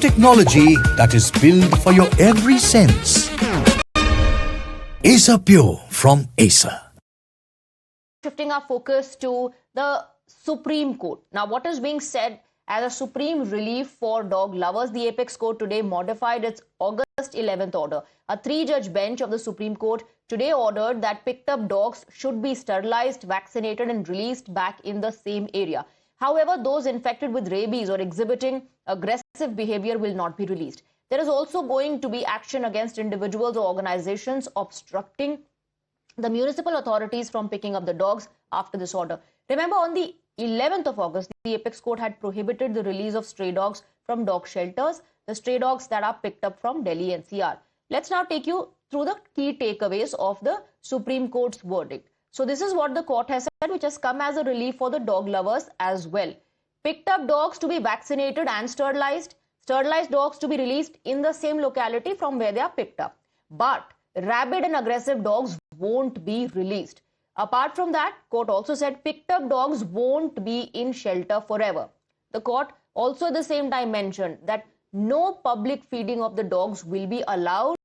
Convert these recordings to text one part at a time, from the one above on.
technology that is built for your every sense. Acer Pure from Acer. Shifting our focus to the Supreme Court. Now, what is being said as a supreme relief for dog lovers? The Apex Court today modified its August 11th order. A three-judge bench of the Supreme Court today ordered that picked-up dogs should be sterilized, vaccinated and released back in the same area. However, those infected with rabies or exhibiting aggressive behavior will not be released. There is also going to be action against individuals or organizations obstructing the municipal authorities from picking up the dogs after this order. Remember, on the 11th of August, the Apex Court had prohibited the release of stray dogs from dog shelters, the stray dogs that are picked up from Delhi-NCR. Let's now take you through the key takeaways of the Supreme Court's verdict. So this is what the court has said, which has come as a relief for the dog lovers as well. Picked up dogs to be vaccinated and sterilized. Sterilized dogs to be released in the same locality from where they are picked up. But rabid and aggressive dogs won't be released. Apart from that, court also said picked up dogs won't be in shelter forever. The court also at the same time mentioned that no public feeding of the dogs will be allowed.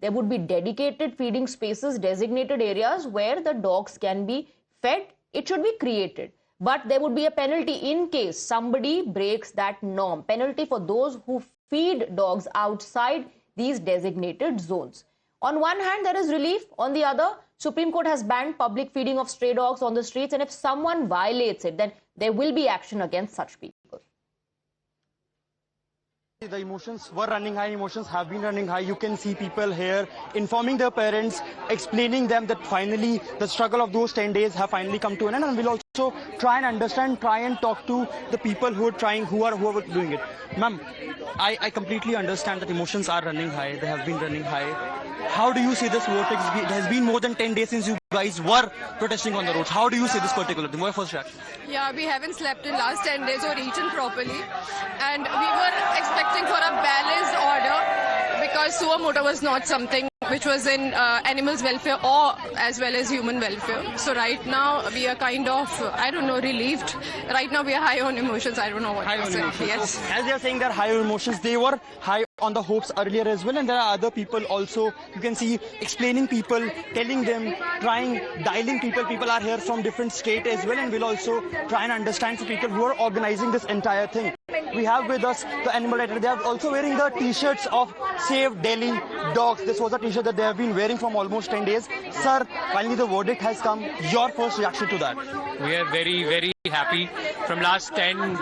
There would be dedicated feeding spaces, designated areas where the dogs can be fed. It should be created. But there would be a penalty in case somebody breaks that norm. Penalty for those who feed dogs outside these designated zones. On one hand, there is relief. On the other, Supreme Court has banned public feeding of stray dogs on the streets. And if someone violates it, then there will be action against such people. The emotions were running high, emotions have been running high. You can see people here informing their parents, explaining them that finally the struggle of those 10 days have finally come to an end, and we'll also try and understand, try and talk to the people who are trying, who are doing it. Ma'am, I completely understand that emotions are running high, they have been running high. How do you see this vortex? It has been more than 10 days since you guys were protesting on the roads. How do you see this particular thing? What first reaction? Yeah, we haven't slept in last 10 days or eaten properly. And we were expecting for a balanced order because suo motu was not something which was in animals' welfare or as well as human welfare. So right now we are kind of, I don't know, relieved. Right now we are high on emotions. I don't know what to say. Yes. So, as they are saying they're high on emotions, they were high on the hopes earlier as well, and there are other people also, you can see, explaining people, telling them, trying, dialing people. People are here from different states as well, and we'll also try and understand from people who are organizing this entire thing. We have with us the animal writer. They are also wearing the t-shirts of Save Delhi Dogs. This was a t-shirt that they have been wearing from almost 10 days. Sir, finally the verdict has come. Your first reaction to that? We are very, very happy. From last 10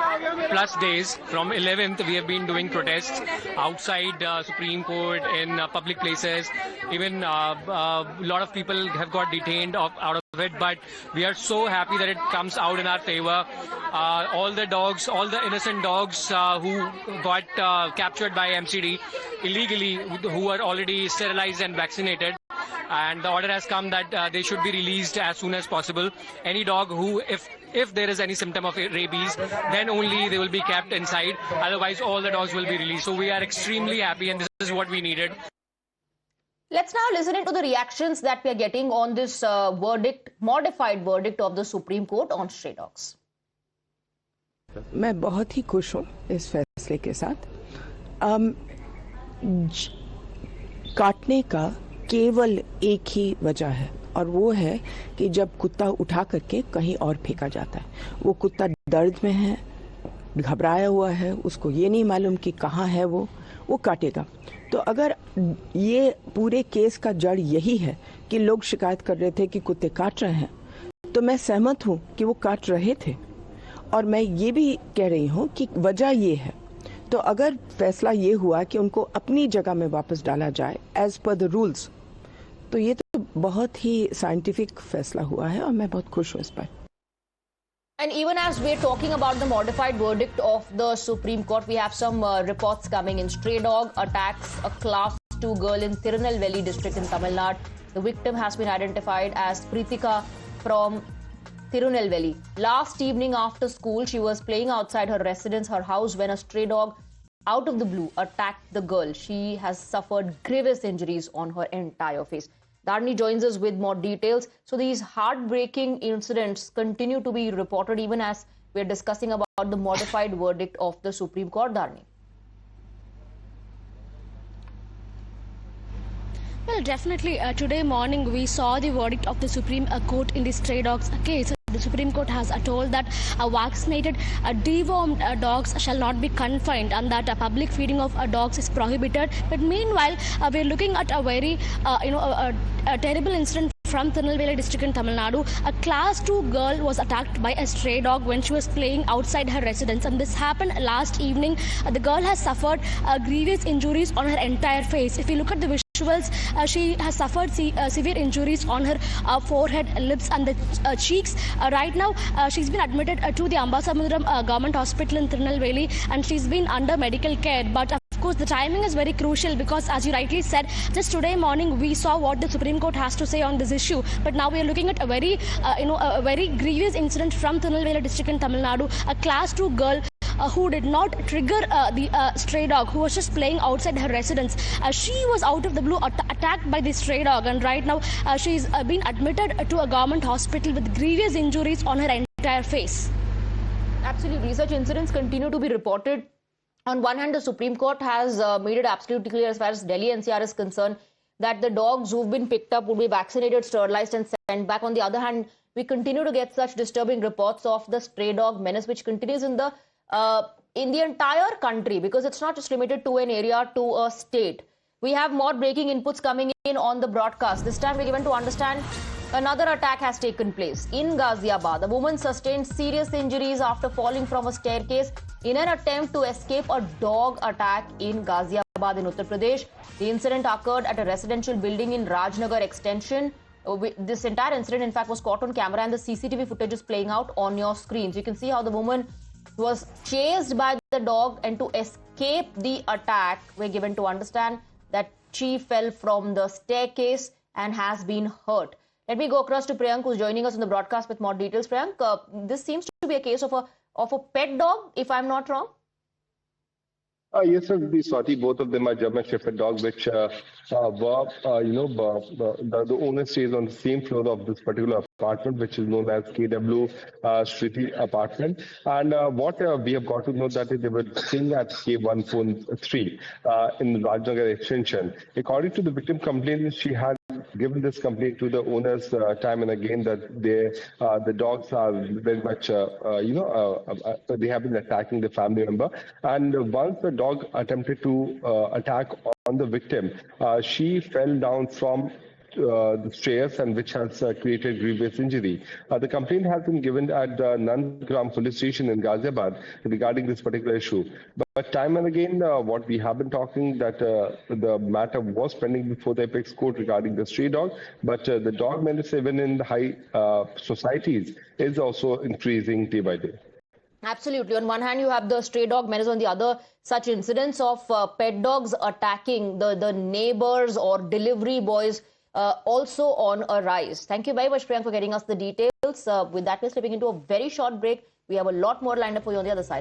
plus days, from 11th, we have been doing protests outside Supreme Court, in public places. Even a lot of people have got detained out of it, but we are so happy that it comes out in our favor. All the dogs, all the innocent dogs who got captured by MCD illegally, who are already sterilized and vaccinated, and the order has come that they should be released as soon as possible. Any dog who, if there is any symptom of rabies, then only they will be kept inside. Otherwise, all the dogs will be released. So we are extremely happy, and this is what we needed. Let's now listen into the reactions that we are getting on this verdict, modified verdict of the Supreme Court on stray dogs. मैं बहुत ही खुश हूँ इस फैसले के साथ। काटने का केवल एक ही वजह है, और वो है कि जब कुत्ता उठा करके कहीं और फेंका जाता है, वो कुत्ता दर्द में है, घबराया हुआ है, उसको ये नहीं मालूम कि कहाँ है वो काटेगा। तो अगर ये पूरे केस का जड़ यही है कि लोग शिकायत कर रहे थे कि कुत्ते काट रहे हैं, तो मैं सहमत हूँ कि वो काट रहे थे, और मैं ये भी कह रही हूँ कि वजह ये है। तो अगर फैसला ये हुआ कि उनको अपनी जगह में वापस डाला जाए एज पर द रूल्स, तो ये तो बहुत ही साइंटिफिक फैसला हुआ है, और मैं बहुत खुश हूँ इस पर। And even as we're talking about the modified verdict of the Supreme Court, we have some reports coming in. Stray dog attacks a class 2 girl in Tirunelveli district in Tamil Nadu. The victim has been identified as Pritika from Tirunelveli. Last evening after school, she was playing outside her residence, her house, when a stray dog out of the blue attacked the girl. She has suffered grievous injuries on her entire face. Dharni joins us with more details. So these heartbreaking incidents continue to be reported even as we're discussing about the modified verdict of the Supreme Court, Dharni. Well, definitely. Today morning, we saw the verdict of the Supreme Court in the stray dogs case. The Supreme Court has told that vaccinated, dewormed dogs shall not be confined, and that public feeding of dogs is prohibited. But meanwhile, we're looking at a very, a terrible incident from Tirunelveli district in Tamil Nadu. A class 2 girl was attacked by a stray dog when she was playing outside her residence, and this happened last evening. The girl has suffered grievous injuries on her entire face. If you look at the visuals, she has suffered severe injuries on her forehead, lips and the cheeks. Right now, she's been admitted to the Ambasamuddram Government Hospital in Tirunelveli, and she's been under medical care. But of course, the timing is very crucial because, as you rightly said, just today morning we saw what the Supreme Court has to say on this issue. But now we are looking at a very, a very grievous incident from Tirunelveli district in Tamil Nadu. A class 2 girl who did not trigger the stray dog, who was just playing outside her residence. She was out of the blue attacked by the stray dog, and right now she's been admitted to a government hospital with grievous injuries on her entire face. Absolutely. Such incidents continue to be reported. On one hand, the Supreme Court has made it absolutely clear as far as Delhi-NCR is concerned that the dogs who've been picked up would be vaccinated, sterilized and sent back. On the other hand, we continue to get such disturbing reports of the stray dog menace, which continues in the entire country, because it's not just limited to an area, to a state. We have more breaking inputs coming in on the broadcast. This time we're given to understand another attack has taken place in Ghaziabad. A woman sustained serious injuries after falling from a staircase in an attempt to escape a dog attack in Ghaziabad in Uttar Pradesh. The incident occurred at a residential building in Rajnagar Extension. This entire incident, in fact, was caught on camera, and the CCTV footage is playing out on your screens. You can see how the woman was chased by the dog, and to escape the attack, we're given to understand that she fell from the staircase and has been hurt. Let me go across to Priyank, who's joining us on the broadcast with more details. Priyank, this seems to be a case of a pet dog, if I'm not wrong. Yes, sir. Swati, both of them are German Shepherd dogs, which the owner stays on the same floor of this particular apartment, which is known as KW Street apartment. And what we have got to know that they were staying at K143 in the Rajnagar extension. According to the victim complaint, she had given this complaint to the owners time and again that the dogs are very much, they have been attacking the family member. And once the dog attempted to attack on the victim, she fell down from the stairs, and which has created grievous injury. The complaint has been given at Nandgram police station in Ghaziabad regarding this particular issue. But time and again, what we have been talking that the matter was pending before the apex court regarding the stray dog, but the dog menace even in the high societies is also increasing day by day. Absolutely. On one hand, you have the stray dog menace. On the other, such incidents of pet dogs attacking the neighbors or delivery boys also on a rise. Thank you very much, Priyank, for getting us the details. With that, we're slipping into a very short break. We have a lot more lined up for you on the other side.